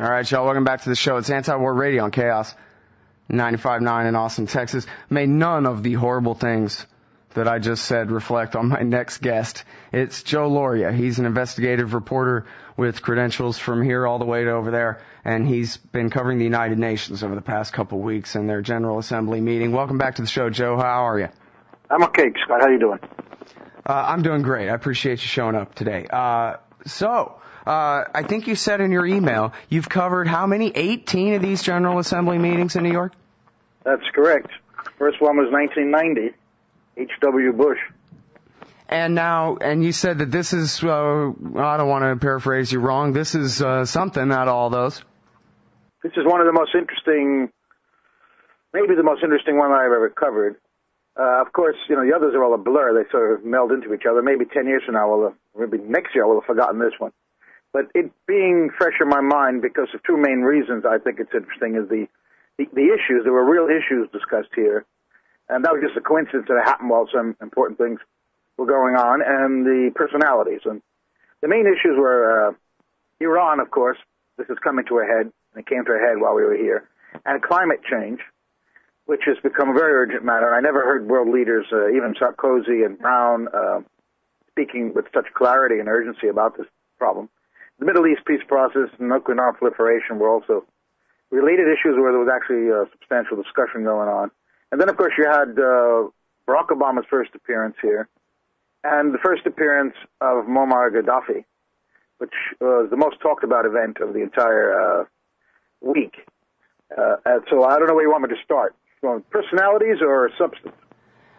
All right, y'all, welcome back to the show. It's Anti-War Radio on Chaos 95.9 in Austin, Texas. May none of the horrible things that I just said reflect on my next guest. It's Joe Lauria. He's an investigative reporter with credentials from here all the way to over there, and he's been covering the United Nations over the past couple of weeks in their General Assembly meeting. Welcome back to the show, Joe. How are you? I'm okay, Scott. How you doing? I'm doing great. I appreciate you showing up today. I think you said in your email you've covered how many? 18 of these General Assembly meetings in New York? That's correct. First one was 1990. H.W. Bush. And you said that this is, I don't want to paraphrase you wrong, this is something out of all those. This is one of the most interesting, maybe the most interesting one I've ever covered. Of course, the others are all a blur. They sort of meld into each other. Maybe 10 years from now, maybe next year, I will have forgotten this one. But it being fresh in my mind because of two main reasons I think it's interesting is the issues. There were real issues discussed here. And that was just a coincidence that it happened while some important things were going on, and the personalities. And the main issues were Iran, of course. This is coming to a head, and it came to a head while we were here. And climate change, which has become a very urgent matter. I never heard world leaders, even Sarkozy and Brown, speaking with such clarity and urgency about this problem. The Middle East peace process and nuclear non-proliferation were also related issues where there was actually a substantial discussion going on. And then, of course, you had Barack Obama's first appearance here, and the first appearance of Muammar Gaddafi, which was the most talked about event of the entire week. And so I don't know where you want me to start. Personalities or substance?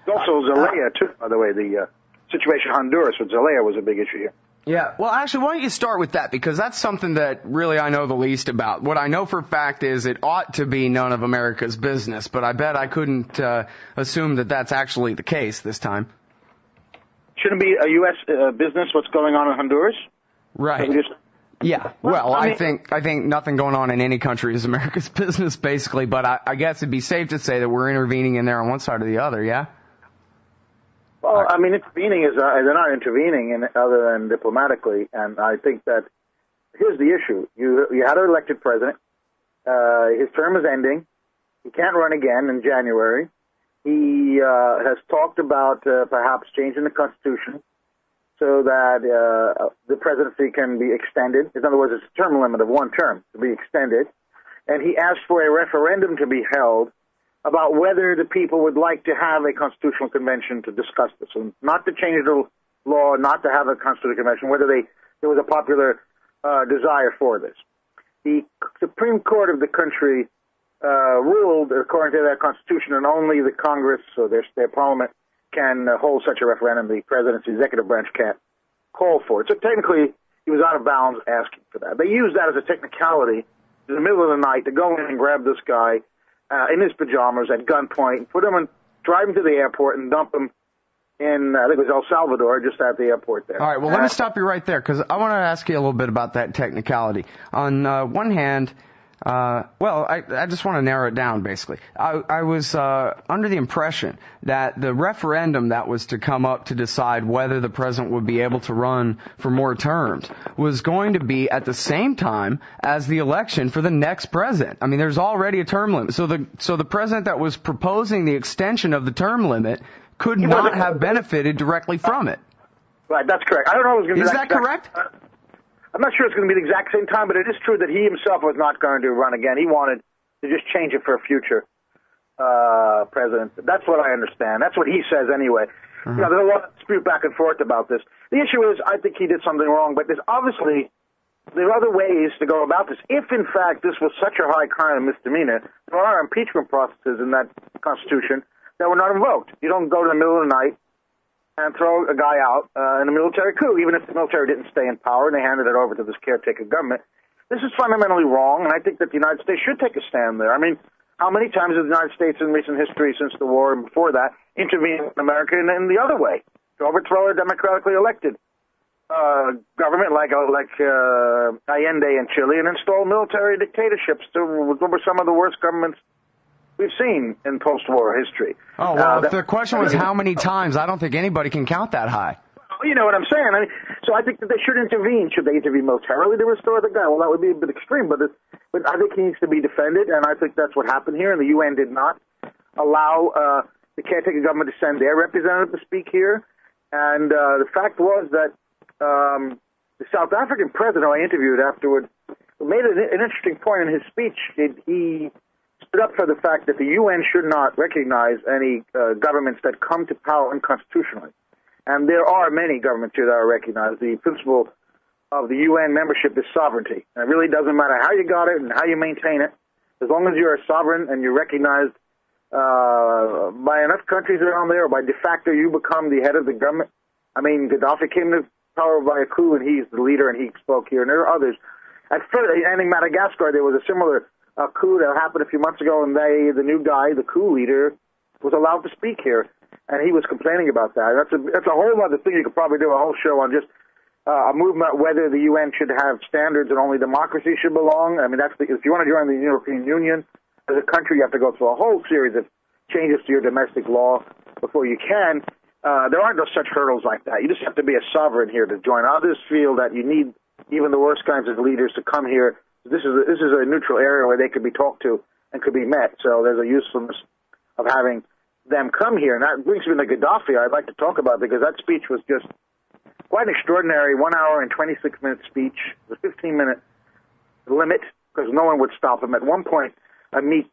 Also Zelaya, too, by the way. The situation in Honduras with Zelaya was a big issue here. Yeah, well, actually, why don't you start with that? Because that's something that really I know the least about. What I know for a fact is it ought to be none of America's business, but I bet I couldn't assume that that's actually the case this time. Shouldn't be a U.S. Business what's going on in Honduras? Right. Yeah, well, I think nothing going on in any country is America's business, basically, but I guess it'd be safe to say that we're intervening in there on one side or the other, yeah? Well, I mean, intervening is they're not intervening other than diplomatically, and I think that here's the issue. You had an elected president. His term is ending. He can't run again in January. He has talked about perhaps changing the Constitution so that the presidency can be extended. In other words, it's a term limit of one term to be extended. And he asked for a referendum to be held about whether the people would like to have a constitutional convention to discuss this, and not to change the law, not to have a constitutional convention, whether there was a popular desire for this. The Supreme Court of the country ruled, according to their constitution, and only the Congress or their parliament can hold such a referendum. The president's executive branch can't call for it. So technically, he was out of bounds asking for that. They used that as a technicality in the middle of the night to go in and grab this guy in his pajamas at gunpoint, put him and drive him to the airport and dump him in, I think it was El Salvador, just at the airport there. All right, well, let me stop you right there, because I want to ask you a little bit about that technicality. On one hand, I just want to narrow it down, basically. I was under the impression that the referendum that was to come up to decide whether the president would be able to run for more terms was going to be at the same time as the election for the next president. I mean, there's already a term limit. So the president that was proposing the extension of the term limit could not have benefited directly from it. Right, that's correct. I don't know if it's going to be Is that correct? I'm not sure it's going to be the exact same time, but it is true that he himself was not going to run again. He wanted to just change it for a future president. That's what I understand. That's what he says anyway. Mm-hmm. There's a lot of dispute back and forth about this. The issue is, I think he did something wrong, but there are other ways to go about this. If, in fact, this was such a high crime and misdemeanor, there are impeachment processes in that Constitution that were not invoked. You don't go to the middle of the night and throw a guy out in a military coup, even if the military didn't stay in power and they handed it over to this caretaker government. This is fundamentally wrong, and I think that the United States should take a stand there. I mean, how many times has the United States in recent history since the war and before that intervened in America in the other way to overthrow a democratically elected government like Allende in Chile and install military dictatorships over some of the worst governments we've seen in post-war history. Oh, well, if the question was how many times, I don't think anybody can count that high. You know what I'm saying? So I think that they should intervene. Should they intervene militarily to restore the guy? Well, that would be a bit extreme, but but I think he needs to be defended, and I think that's what happened here, and the UN did not allow the caretaker government to send their representative to speak here. And the fact was that the South African president who I interviewed afterward made an interesting point in his speech. He stood up for the fact that the UN should not recognize any governments that come to power unconstitutionally. And there are many governments here that are recognized. The principle of the UN membership is sovereignty. And it really doesn't matter how you got it and how you maintain it. As long as you're a sovereign and you're recognized by enough countries around there, or by de facto you become the head of the government. I mean, Gaddafi came to power by a coup, and he's the leader, and he spoke here, and there are others. At first, and in Madagascar, there was a similar coup that happened a few months ago, and the new guy, the coup leader, was allowed to speak here, and he was complaining about that. That's a whole other thing. You could probably do a whole show on just a movement whether the UN should have standards and only democracy should belong. I mean, if you want to join the European Union as a country, you have to go through a whole series of changes to your domestic law before you can. There aren't no such hurdles like that. You just have to be a sovereign here to join. Others feel that you need even the worst kinds of leaders to come here. This is a neutral area where they could be talked to and could be met. So there's a usefulness of having them come here. And that brings me to Gaddafi. I'd like to talk about, because that speech was just quite an extraordinary 1 hour and 26-minute speech. The 15-minute limit, because no one would stop him. At one point, a meek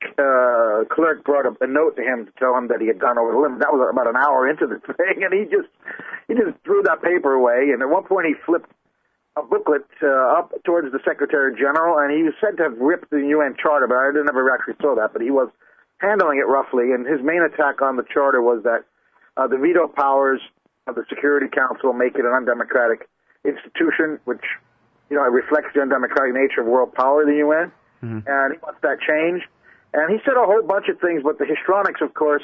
clerk brought up a note to him to tell him that he had gone over the limit. That was about an hour into the thing, and he just threw that paper away. And at one point, he flipped a booklet up towards the Secretary General, and he was said to have ripped the UN Charter, but I never actually saw that. But he was handling it roughly, and his main attack on the Charter was that the veto powers of the Security Council make it an undemocratic institution, which it reflects the undemocratic nature of world power, the UN. Mm-hmm. And he wants that changed. And he said a whole bunch of things, but the histrionics, of course,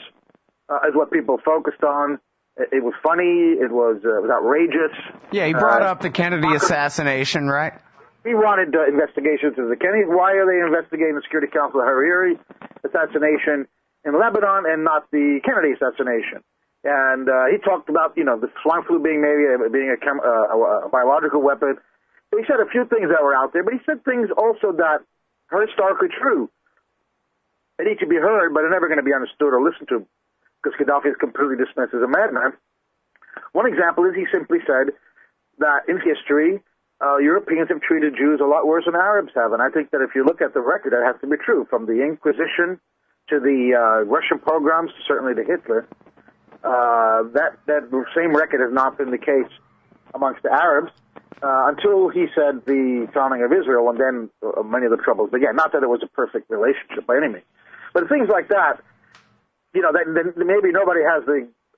is what people focused on. It was funny. It was outrageous. Yeah, he brought up the Kennedy assassination, right? He wanted investigations into the Kennedys. Why are they investigating the Security Council Hariri assassination in Lebanon and not the Kennedy assassination? And he talked about, the swine flu being a biological weapon. So he said a few things that were out there, but he said things also that are historically true. They need to be heard, but are never going to be understood or listened to, because Gaddafi is completely dismissed as a madman. One example is he simply said that in history, Europeans have treated Jews a lot worse than Arabs have, and I think that if you look at the record, that has to be true, from the Inquisition to the Russian pogroms, certainly to Hitler. That same record has not been the case amongst the Arabs until he said the founding of Israel, and then many of the troubles began. Not that it was a perfect relationship by any means, but things like that, that maybe nobody has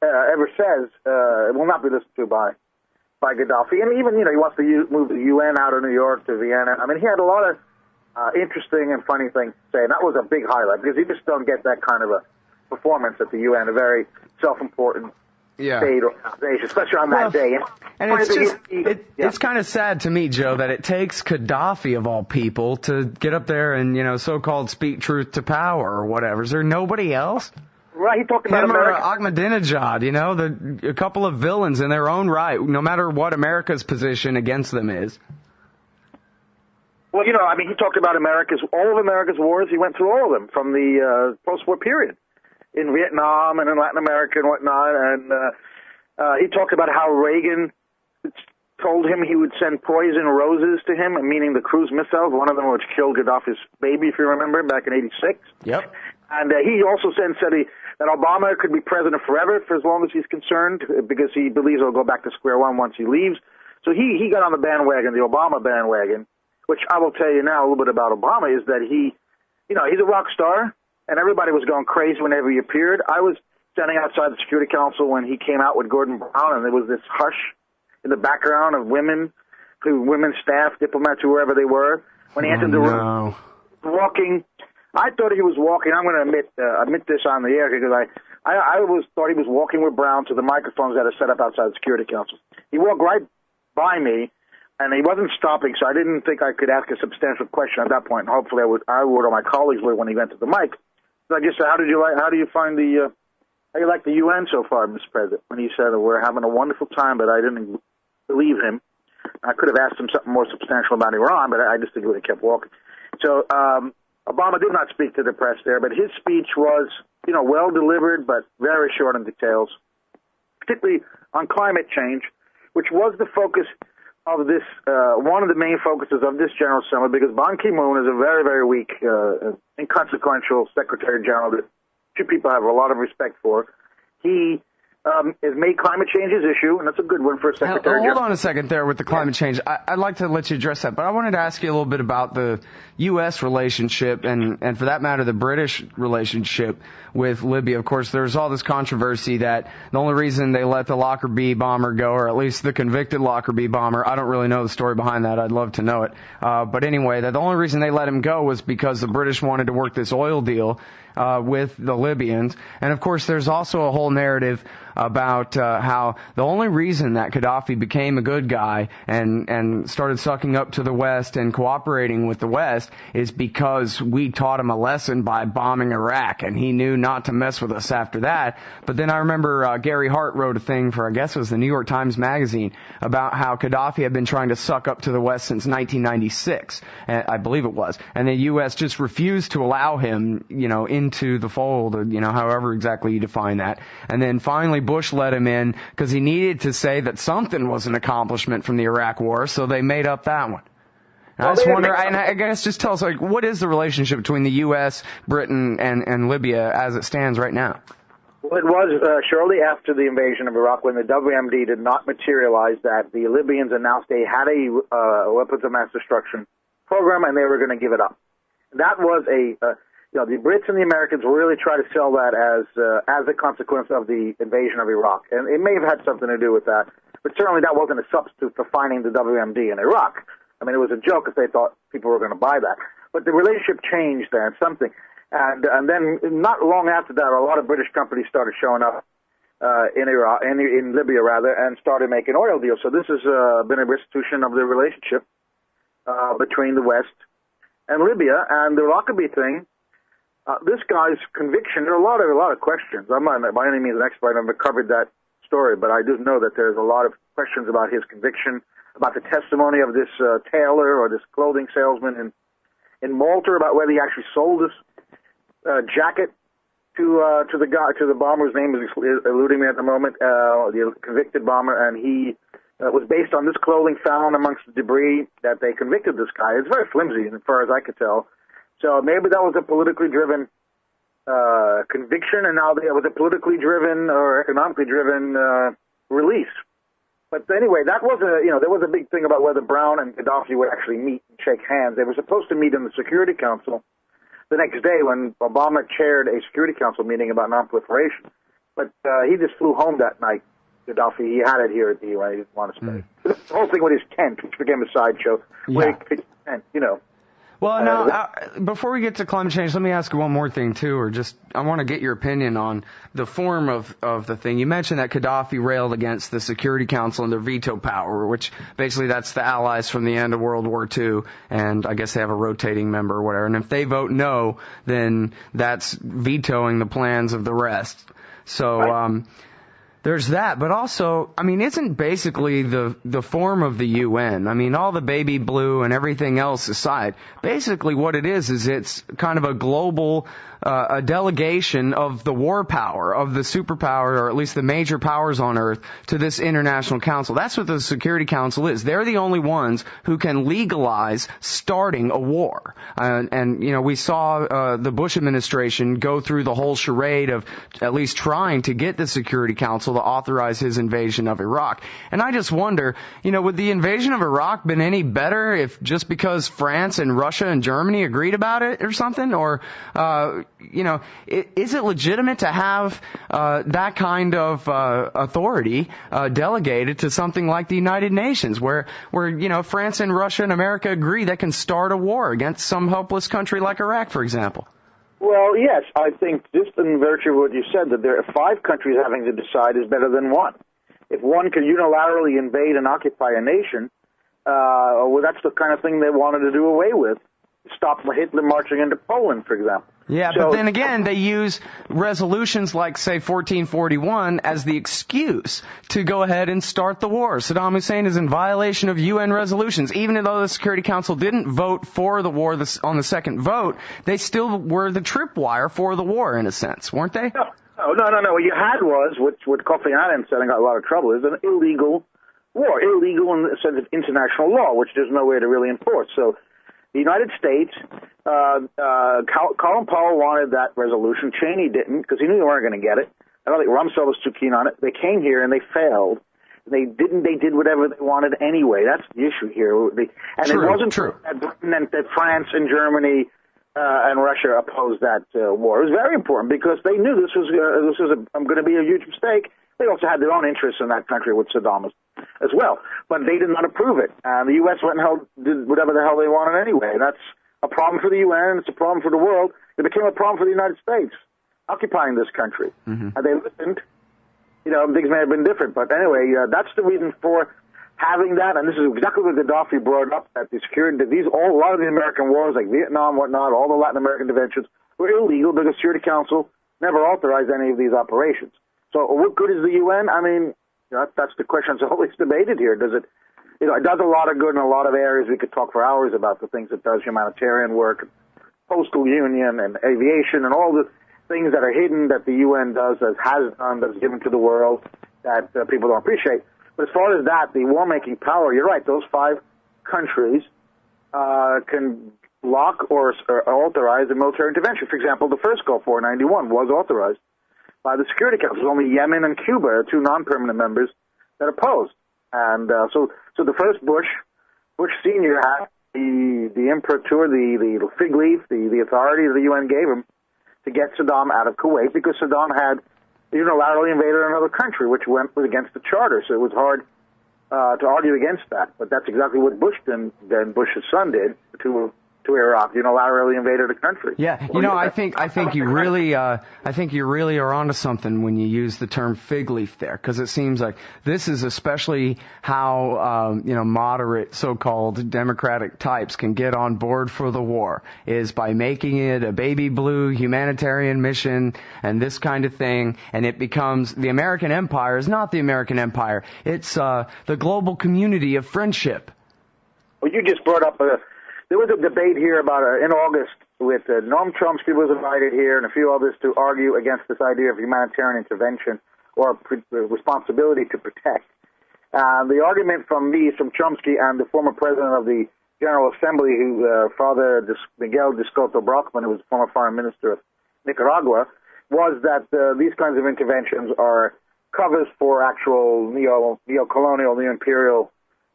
ever says will not be listened to by Gaddafi. And even, he wants to move the UN out of New York to Vienna. I mean, he had a lot of interesting and funny things to say, and that was a big highlight, because you just don't get that kind of a performance at the UN, a very self-important state organization, especially on that day. And it's kind of sad to me, Joe, that it takes Gaddafi, of all people, to get up there and, so-called speak truth to power or whatever. Is there nobody else? Right, he talked about him America. Or Ahmadinejad, a couple of villains in their own right, no matter what America's position against them is. Well, he talked about all of America's wars. He went through all of them from the post-war period, in Vietnam and in Latin America and whatnot. And he talked about how Reagan told him he would send poison roses to him, meaning the cruise missiles, one of them which killed Gaddafi's baby, if you remember, back in '86. Yep. And he also said that Obama could be president forever for as long as he's concerned, because he believes he'll go back to square one once he leaves. So he got on the bandwagon, the Obama bandwagon, which I will tell you now a little bit about Obama is that he's a rock star, and everybody was going crazy whenever he appeared. I was standing outside the Security Council when he came out with Gordon Brown, and there was this hush in the background of women staff, diplomats, whoever they were. When he entered the room, walking, I thought he was walking. I'm going to admit this on the air, because I thought he was walking with Brown to the microphones that are set up outside the Security Council. He walked right by me, and he wasn't stopping, so I didn't think I could ask a substantial question at that point. And hopefully I would, or my colleagues would, when he went to the mic. So I just said, how do you like the UN so far, Mr. President? When he said, we're having a wonderful time, but I didn't believe him. I could have asked him something more substantial about Iran, but I just think he would have kept walking. So Obama did not speak to the press there, but his speech was, well delivered, but very short on details, particularly on climate change, which was the focus of this, one of the main focuses of this General Assembly, because Ban Ki-moon is a very, very weak, inconsequential Secretary General that two people have a lot of respect for. He has made climate change his issue, and that's a good one for a Secretary General. Hold on a second there with the climate change. I'd like to let you address that, but I wanted to ask you a little bit about the U.S. relationship and for that matter, the British relationship with Libya. Of course, there's all this controversy that the only reason they let the Lockerbie bomber go, or at least the convicted Lockerbie bomber, I don't really know the story behind that. I'd love to know it. But anyway, that the only reason they let him go was because the British wanted to work this oil deal with the Libyans. And of course, there's also a whole narrative about how the only reason that Gaddafi became a good guy and started sucking up to the West and cooperating with the West is because we taught him a lesson by bombing Iraq, and he knew not to mess with us after that. But then I remember Gary Hart wrote a thing for, I guess it was the New York Times Magazine, about how Gaddafi had been trying to suck up to the West since 1996, I believe it was, and the U.S. just refused to allow him, into the fold, or, however exactly you define that. And then finally Bush let him in because he needed to say that something was an accomplishment from the Iraq War, so they made up that one. I just wonder, and I guess just tell us, what is the relationship between the U.S., Britain, and Libya as it stands right now? Well, it was shortly after the invasion of Iraq when the WMD did not materialize that the Libyans announced they had a weapons of mass destruction program and they were going to give it up. That was the Brits and the Americans really tried to sell that as a consequence of the invasion of Iraq. And it may have had something to do with that, but certainly that wasn't a substitute for finding the WMD in Iraq. I mean, it was a joke if they thought people were going to buy that. But the relationship changed there and something. And then not long after that, a lot of British companies started showing up in Iraq, in Libya rather, and started making oil deals. So this has been a restitution of the relationship between the West and Libya. And the Lockerbie thing, this guy's conviction, there are a lot of questions. I'm not by any means an expert. I've never covered that story, but I do know that there's a lot of questions about his conviction, about the testimony of this tailor or this clothing salesman in Malta, about whether he actually sold this jacket to the bomber whose name is eluding me at the moment, the convicted bomber, and he was based on this clothing found amongst the debris that they convicted this guy. It's very flimsy as far as I could tell. So maybe that was a politically driven conviction, and now it was a politically driven or economically driven release. But anyway, that was there was a big thing about whether Brown and Gaddafi would actually meet and shake hands. They were supposed to meet in the Security Council the next day when Obama chaired a Security Council meeting about nonproliferation. But he just flew home that night, Gaddafi. He had it here at the UN. He didn't want to stay. The whole thing with his tent, which became a sideshow, where he pitched his tent, Well, now, before we get to climate change, let me ask you one more thing, too, I want to get your opinion on the form of the thing. You mentioned that Gaddafi railed against the Security Council and their veto power, which basically that's the allies from the end of World War II, and I guess they have a rotating member or whatever. And if they vote no, then that's vetoing the plans of the rest. So, there's that, but also, I mean, isn't basically the form of the UN, I mean, all the baby blue and everything else aside, basically what it is it's kind of a global, a delegation of the war power, of the superpower, or at least the major powers on Earth, to this international council. That's what the Security Council is. They're the only ones who can legalize starting a war. And we saw the Bush administration go through the whole charade of at least trying to get the Security Council to authorize his invasion of Iraq. And I just wonder, would the invasion of Iraq been any better if just because France and Russia and Germany agreed about it or something? Or, is it legitimate to have that kind of authority delegated to something like the United Nations, where France and Russia and America agree they can start a war against some helpless country like Iraq, for example? Well, yes, I think just in virtue of what you said, that there are 5 countries having to decide is better than one. If one can unilaterally invade and occupy a nation, well, that's the kind of thing they wanted to do away with. Stop Hitler marching into Poland, for example. Yeah, but then again, they use resolutions like, say, 1441 as the excuse to go ahead and start the war. Saddam Hussein is in violation of UN resolutions. Even though the Security Council didn't vote for the war on the second vote, they still were the tripwire for the war, in a sense, weren't they? No. What you had was, what Kofi Annan said and got a lot of trouble, is an illegal war. Illegal in the sense of international law, which there's no way to really enforce. So the United States, Colin Powell wanted that resolution. Cheney didn't, because he knew they weren't going to get it. I don't think Rumsfeld was too keen on it. They came here and they failed. They did whatever they wanted anyway. That's the issue here. It wasn't true that Britain and that France and Germany and Russia opposed that war. It was very important because they knew this was going to be a huge mistake. They also had their own interests in that country with Saddam as well, but they did not approve it. And the U.S. went and did whatever the hell they wanted anyway. That's a problem for the UN. It's a problem for the world. It became a problem for the United States occupying this country. Mm-hmm. And they listened. Things may have been different, but anyway, that's the reason for having that. And this is exactly what Gaddafi brought up, that the security, that a lot of the American wars, like Vietnam, whatnot, all the Latin American interventions were illegal because the Security Council never authorized any of these operations. So what good is the UN? I mean, that's the question. It's always debated here. Does it? It does a lot of good in a lot of areas. We could talk for hours about the things it does: humanitarian work, postal union, and aviation, and all the things that are hidden that the UN does, has done, that's given to the world that people don't appreciate. But as far as that, the war-making power, you're right. Those 5 countries can block or authorize a military intervention. For example, the first Gulf War, 91, was authorized by the Security Council. It was only Yemen and Cuba, 2 non-permanent members, that opposed. And so the first Bush Senior had the imprimatur, the fig leaf, the authority the UN gave him to get Saddam out of Kuwait because Saddam had unilaterally invaded another country, which was against the charter. So it was hard to argue against that. But that's exactly what Bush then Bush's son did to Iraq, unilaterally invaded a country. Yeah, I think you really are onto something when you use the term fig leaf there, because it seems like this is especially how moderate so-called democratic types can get on board for the war, is by making it a baby blue humanitarian mission and this kind of thing, and it becomes the American empire is not the American empire. It's the global community of friendship. Well, you just brought up there was a debate here about in August with Noam Chomsky was invited here and a few others to argue against this idea of humanitarian intervention or responsibility to protect. The argument from Chomsky and the former president of the General Assembly, Father Miguel Discoto Brockman, who was the former foreign minister of Nicaragua, was that these kinds of interventions are covers for actual neo-colonial, neo-imperial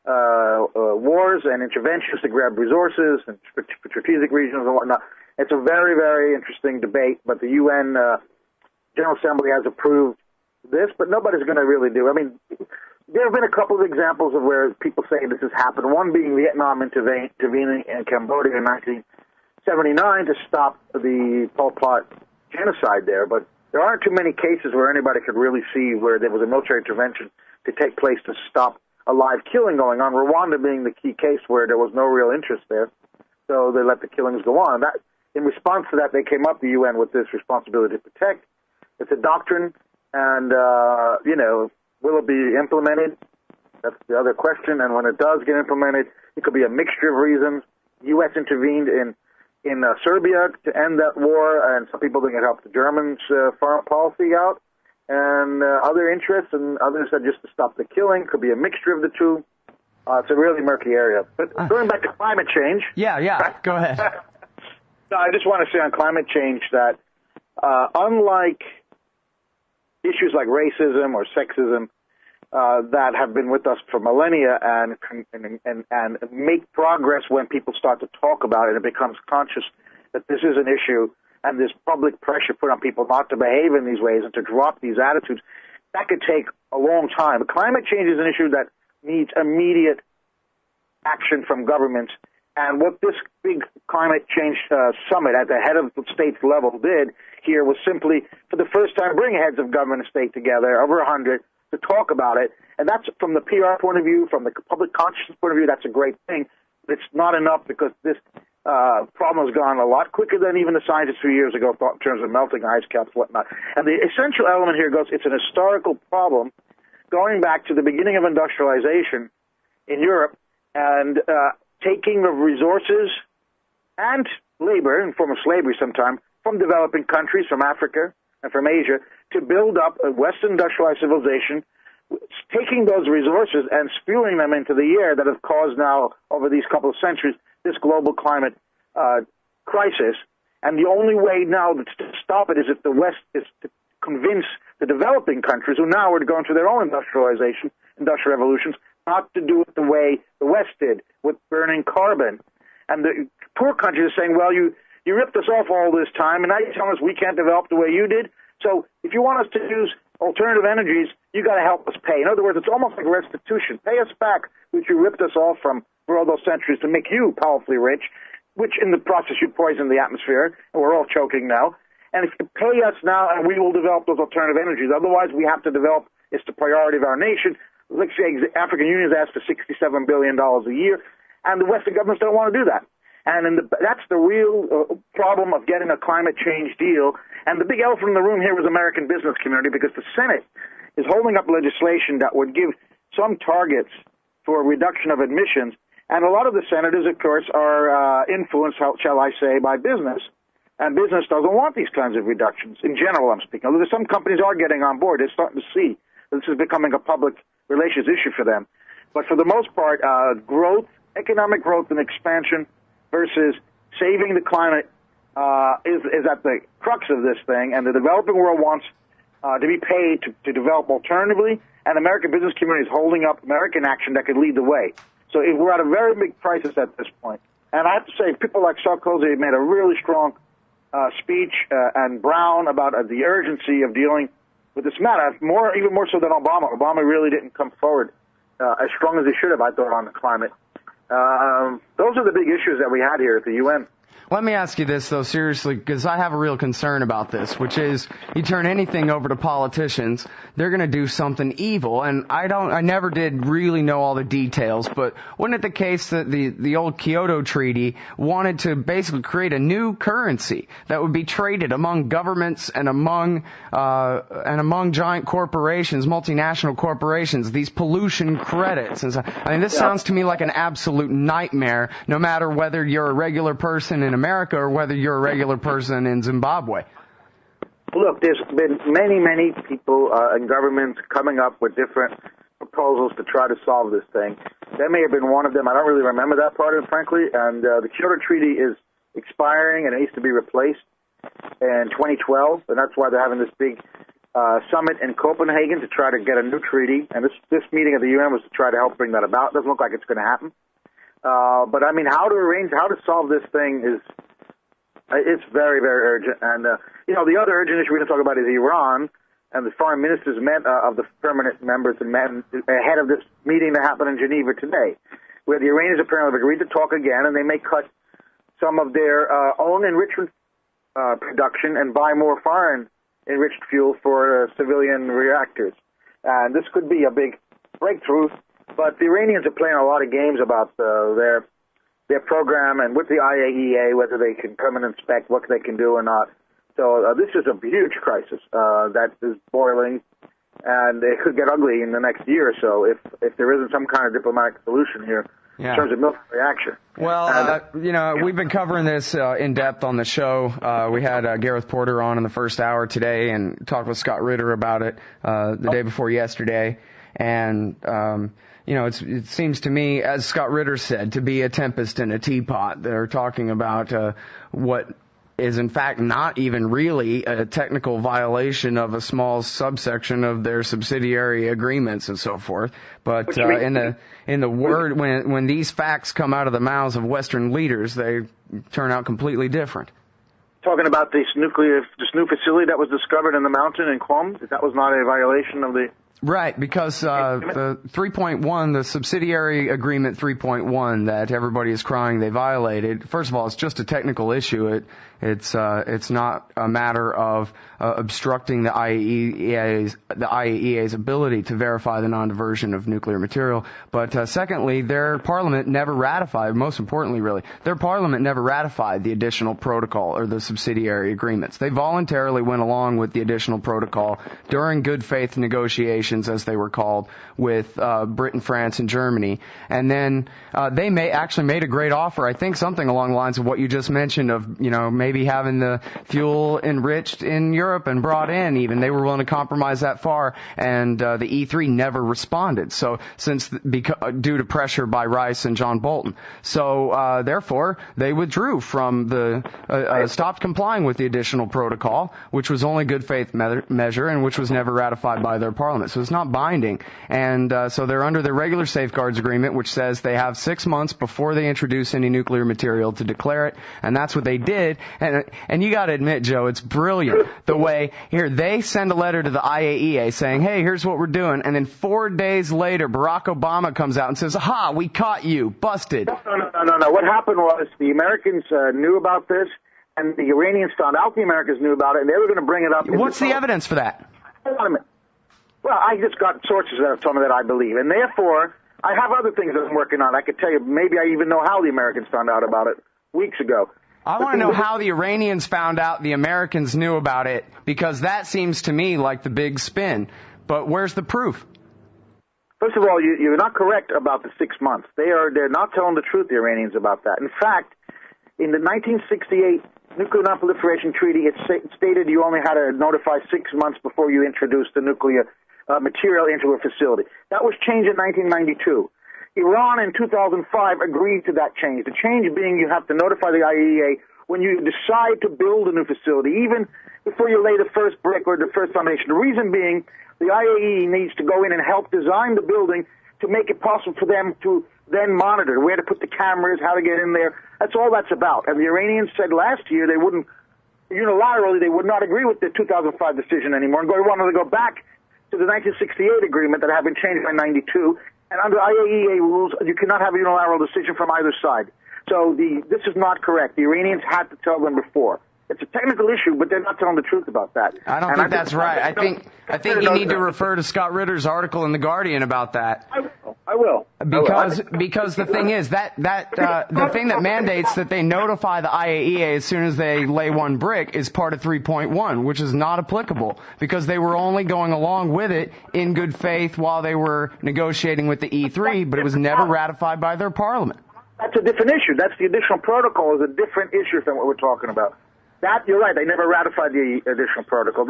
wars and interventions to grab resources and strategic regions and whatnot. It's a very, very interesting debate, but the UN General Assembly has approved this, but nobody's going to really do it. I mean, there have been a couple of examples of where people say this has happened, one being Vietnam intervening in Cambodia in 1979 to stop the Pol Pot genocide there, but there aren't too many cases where anybody could really see where there was a military intervention to take place to stop a live killing going on, Rwanda being the key case where there was no real interest there, so they let the killings go on. That, in response to that, they came up, the UN, with this responsibility to protect. It's a doctrine, and, will it be implemented? That's the other question, and when it does get implemented, it could be a mixture of reasons. The U.S. intervened in Serbia to end that war, and some people think it helped the Germans' foreign policy out. And other interests, and others said just to stop the killing. Could be a mixture of the two. It's a really murky area. But going back to climate change. Yeah, go ahead. No, I just want to say on climate change that unlike issues like racism or sexism that have been with us for millennia and make progress when people start to talk about it and it becomes conscious that this is an issue, and there's public pressure put on people not to behave in these ways and to drop these attitudes, that could take a long time. But climate change is an issue that needs immediate action from governments. And what this big climate change summit at the head of the states level did here was simply, for the first time, bring heads of government and state together, over 100, to talk about it. And that's, from the PR point of view, from the public consciousness point of view, that's a great thing. But it's not enough because this problem has gone a lot quicker than even the scientists 2 years ago thought in terms of melting ice caps and whatnot. And the essential element here goes, it's an historical problem going back to the beginning of industrialization in Europe and taking the resources and labor, in the form of slavery sometime, from developing countries, from Africa and from Asia, to build up a Western industrialized civilization, taking those resources and spewing them into the air that have caused now, over these couple of centuries, this global climate crisis. And the only way now to stop it is if the West is to convince the developing countries, who now are going through their own industrial revolutions, not to do it the way the West did, with burning carbon. And the poor countries are saying, well, you ripped us off all this time, and now you're telling us we can't develop the way you did. So if you want us to use alternative energies, you got to help us pay. In other words, it's almost like restitution. Pay us back what you ripped us off from for all those centuries to make you powerfully rich, which in the process you poison the atmosphere, and we're all choking now. And if you pay us now, and we will develop those alternative energies. Otherwise, we have to develop, it's the priority of our nation. Let's say the African Union has asked for $67 billion a year, and the Western governments don't want to do that. And that's the real problem of getting a climate change deal. And the big elephant in the room here was the American business community, because the Senate is holding up legislation that would give some targets for reduction of emissions. And a lot of the senators, of course, are influenced, shall I say, by business. And business doesn't want these kinds of reductions. In general, I'm speaking. Although some companies are getting on board. They're starting to see that this is becoming a public relations issue for them. But for the most part, growth, economic growth and expansion versus saving the climate is at the crux of this thing. And the developing world wants to be paid to develop alternatively. And the American business community is holding up American action that could lead the way. So we're at a very big crisis at this point. And I have to say, people like Sarkozy made a really strong speech, and Brown, about the urgency of dealing with this matter, even more so than Obama. Obama really didn't come forward as strong as he should have, I thought, on the climate. Those are the big issues that we had here at the UN. Let me ask you this, though, seriously, because I have a real concern about this, which is you turn anything over to politicians, they're going to do something evil. And I never did really know all the details, but wasn't it the case that the old Kyoto Treaty wanted to basically create a new currency that would be traded among governments and among giant corporations, multinational corporations, these pollution credits? And so, I mean, this sounds to me like an absolute nightmare, no matter whether you're a regular person in America or whether you're a regular person in Zimbabwe. Look, there's been many people in governments coming up with different proposals to try to solve this thing. That may have been one of them. I don't really remember that part of it, frankly. And the Kyoto Treaty is expiring, and it needs to be replaced in 2012. And that's why they're having this big summit in Copenhagen to try to get a new treaty. And this meeting at the UN was to try to help bring that about. It doesn't look like it's going to happen. But I mean, how to solve this thing it's very, very urgent. And, the other urgent issue we're going to talk about is Iran. And the foreign ministers met of the permanent members and met ahead of this meeting that happened in Geneva today, where the Iranians apparently have agreed to talk again, and they may cut some of their own enrichment production and buy more foreign enriched fuel for civilian reactors. And this could be a big breakthrough. But the Iranians are playing a lot of games about their program and with the IAEA, whether they can come and inspect what they can do or not. So this is a huge crisis that is boiling, and it could get ugly in the next year or so if there isn't some kind of diplomatic solution here in terms of military action. Well, we've been covering this in depth on the show. We had Gareth Porter on in the first hour today and talked with Scott Ritter about it the day before yesterday. And it seems to me, as Scott Ritter said, to be a tempest in a teapot. They're talking about what is in fact not even really a technical violation of a small subsection of their subsidiary agreements and so forth. But in the word, when these facts come out of the mouths of Western leaders, they turn out completely different. Talking about this new facility that was discovered in the mountain in Qom, that was not a violation of the Right, because the 3.1, the subsidiary agreement 3.1 that everybody is crying they violated, first of all, it's just a technical issue. It's not a matter of obstructing the IAEA's ability to verify the non-diversion of nuclear material. But secondly, their parliament never ratified, most importantly really, their parliament never ratified the additional protocol or the subsidiary agreements. They voluntarily went along with the additional protocol during good faith negotiations, as they were called, with Britain, France, and Germany. And then they actually made a great offer, I think something along the lines of what you just mentioned of, maybe having the fuel enriched in Europe and brought in even. They were willing to compromise that far, and the E3 never responded. So due to pressure by Rice and John Bolton. So therefore, they withdrew from stopped complying with the additional protocol, which was only good faith measure and which was never ratified by their parliament. So it's not binding. And so they're under the regular Safeguards Agreement, which says they have 6 months before they introduce any nuclear material to declare it. And that's what they did. And you got to admit, Joe, it's brilliant the way they send a letter to the IAEA saying, hey, here's what we're doing. And then 4 days later, Barack Obama comes out and says, ha, we caught you, busted. No. What happened was the Americans knew about this, and the Iranians found out the Americans knew about it, and they were going to bring it up. What's the evidence for that? Hold on a minute. Well, I just got sources that have told me that I believe, and therefore, I have other things that I'm working on. I could tell you, maybe I even know how the Americans found out about it weeks ago. I want to know how the Iranians found out the Americans knew about it, because that seems to me like the big spin. But where's the proof? First of all, you're not correct about the 6 months. They're not telling the truth, the Iranians, about that. In fact, in the 1968 Nuclear Non-Proliferation Treaty, it stated you only had to notify 6 months before you introduced the nuclear material into a facility. That was changed in 1992. Iran in 2005 agreed to that change. The change being you have to notify the IAEA when you decide to build a new facility, even before you lay the first brick or the first foundation. The reason being the IAEA needs to go in and help design the building to make it possible for them to then monitor where to put the cameras, how to get in there. That's all that's about. And the Iranians said last year they wouldn't, unilaterally, they would not agree with the 2005 decision anymore and wanted to go back to the 1968 agreement that had been changed by 92. And under IAEA rules, you cannot have a unilateral decision from either side. So this is not correct. The Iranians had to tell them before. It's a technical issue, but they're not telling the truth about that. I don't think that's right. I think you need to refer to Scott Ritter's article in The Guardian about that. I will. Because the thing is that the thing that mandates that they notify the IAEA as soon as they lay one brick is part of 3.1, which is not applicable because they were only going along with it in good faith while they were negotiating with the E3, but it was never ratified by their parliament. That's a different issue. That's the additional protocol is a different issue than what we're talking about. That, you're right, they never ratified the additional protocol.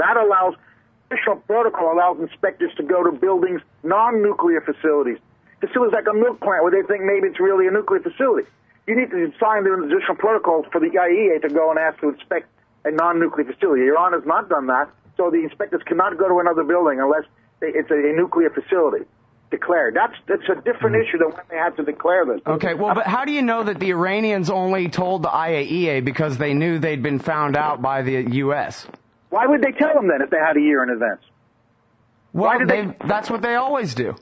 Additional protocol allows inspectors to go to buildings, non-nuclear facilities. Facilities like a milk plant where they think maybe it's really a nuclear facility. You need to sign the additional protocol for the IAEA to go and ask to inspect a non-nuclear facility. Iran has not done that, so the inspectors cannot go to another building unless it's a nuclear facility declared. That's a different issue than when they had to declare this. Okay, well, but how do you know that the Iranians only told the IAEA because they knew they'd been found out by the U.S.? Why would they tell them then if they had a year in advance? Well, that's what they always do.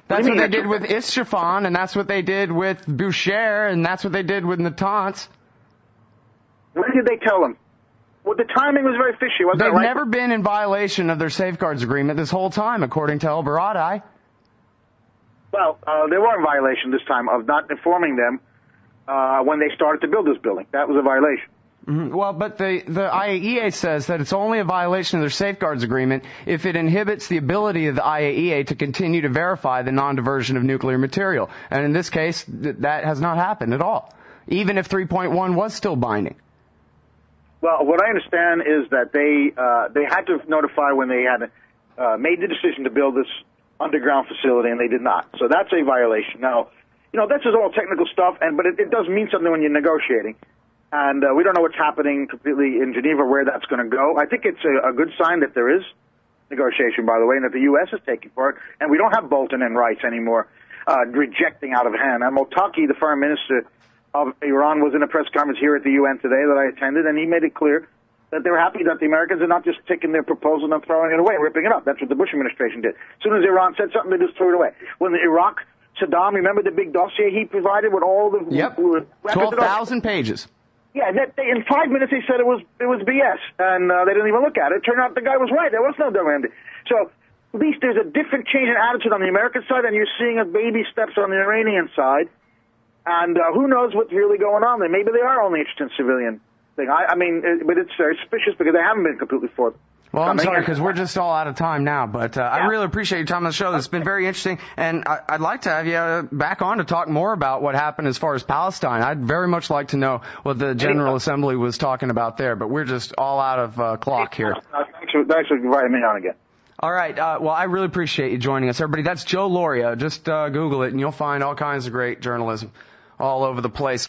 That's what they did with Isfahan, and that's what they did with Bushehr, and that's what they did with Natanz. When did they tell them? Well, the timing was very fishy, wasn't it? They've never been in violation of their Safeguards Agreement this whole time, according to El Baradei. Well, they were in violation this time of not informing them when they started to build this building. That was a violation. Mm-hmm. Well, but the IAEA says that it's only a violation of their Safeguards Agreement if it inhibits the ability of the IAEA to continue to verify the non-diversion of nuclear material. And in this case, that has not happened at all, even if 3.1 was still binding. Well, what I understand is that they had to notify when they had made the decision to build this underground facility, and they did not. So that's a violation. Now, this is all technical stuff, but it does mean something when you're negotiating. And we don't know what's happening completely in Geneva, where that's going to go. I think it's a good sign that there is negotiation, by the way, and that the U.S. is taking part. And we don't have Bolton and Rice anymore rejecting out of hand. And Motaki, the foreign minister of Iran, was in a press conference here at the UN today that I attended, and he made it clear that they were happy that the Americans are not just taking their proposal and throwing it away, ripping it up. That's what the Bush administration did. As soon as Iran said something, they just threw it away. When the Iraq, Saddam, remember the big dossier he provided with all the... Yep, 12,000 pages. Yeah, in 5 minutes they said it was BS, and they didn't even look at it. It turned out the guy was right. There was no WMD. So at least there's a different change in attitude on the American side, and you're seeing a baby steps on the Iranian side. And who knows what's really going on there? Maybe they are only interested in civilian thing. I mean, but it's suspicious because they haven't been completely forthcoming. Well, I'm sorry, because we're just all out of time now, but I really appreciate your time on the show. It's been very interesting, and I'd like to have you back on to talk more about what happened as far as Palestine. I'd very much like to know what the General Assembly was talking about there, but we're just all out of clock here. Thanks for inviting me on again. All right. Well, I really appreciate you joining us. Everybody, that's Joe Lauria. Just Google it, and you'll find all kinds of great journalism all over the place.